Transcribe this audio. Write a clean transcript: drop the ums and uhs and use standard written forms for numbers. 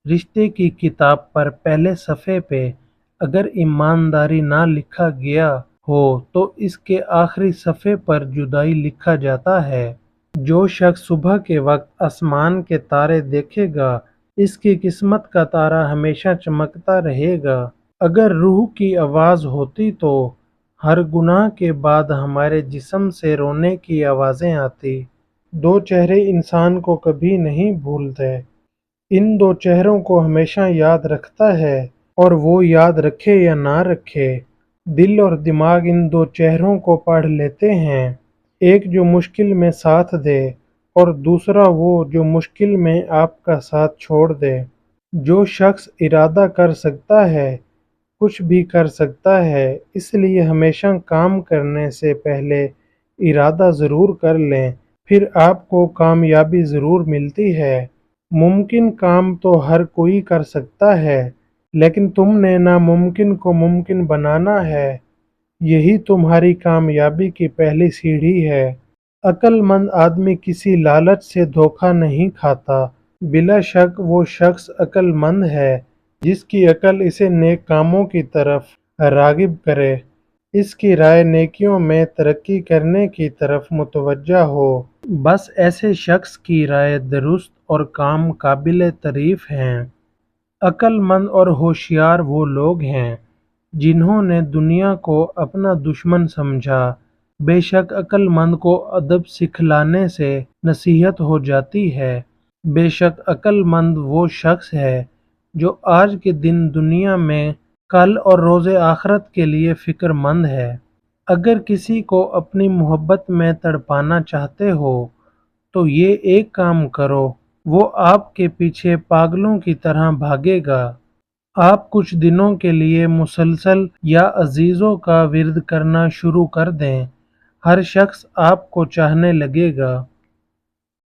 رشتے کی کتاب پر پہلے صفحے پہ اگر ایمانداری نہ لکھا گیا ہو تو اس کے آخری صفحے پر جدائی لکھا جاتا ہے۔ جو شخص صبح کے وقت آسمان کے تارے دیکھے گا، اس کی قسمت کا تارا ہمیشہ چمکتا رہے گا۔ اگر روح کی آواز ہوتی تو ہر گناہ کے بعد ہمارے جسم سے رونے کی آوازیں آتی۔ دو چہرے انسان کو کبھی نہیں بھولتے، ان دو چہروں کو ہمیشہ یاد رکھتا ہے، اور وہ یاد رکھے یا نہ رکھے، دل اور دماغ ان دو چہروں کو پڑھ لیتے ہیں، ایک جو مشکل میں ساتھ دے اور دوسرا وہ جو مشکل میں آپ کا ساتھ چھوڑ دے۔ جو شخص ارادہ کر سکتا ہے کچھ بھی کر سکتا ہے، اس لیے ہمیشہ کام کرنے سے پہلے ارادہ ضرور کر لیں، پھر آپ کو کامیابی ضرور ملتی ہے۔ ممکن کام تو ہر کوئی کر سکتا ہے، لیکن تم نے ناممکن کو ممکن بنانا ہے، یہی تمہاری کامیابی کی پہلی سیڑھی ہے۔ عقل مند آدمی کسی لالچ سے دھوکہ نہیں کھاتا، بلا شک وہ شخص عقل مند ہے جس کی عقل اسے نیک کاموں کی طرف راغب کرے، اس کی رائے نیکیوں میں ترقی کرنے کی طرف متوجہ ہو۔ بس ایسے شخص کی رائے درست اور کام قابل تعریف ہیں۔ عقل مند اور ہوشیار وہ لوگ ہیں جنہوں نے دنیا کو اپنا دشمن سمجھا۔ بے شک عقل مند کو ادب سکھلانے سے نصیحت ہو جاتی ہے۔ بے شک عقل مند وہ شخص ہے جو آج کے دن دنیا میں کل اور روز آخرت کے لیے فکر مند ہے۔ اگر کسی کو اپنی محبت میں تڑپانا چاہتے ہو تو یہ ایک کام کرو، وہ آپ کے پیچھے پاگلوں کی طرح بھاگے گا۔ آپ کچھ دنوں کے لیے مسلسل یا عزیزوں کا ورد کرنا شروع کر دیں، ہر شخص آپ کو چاہنے لگے گا۔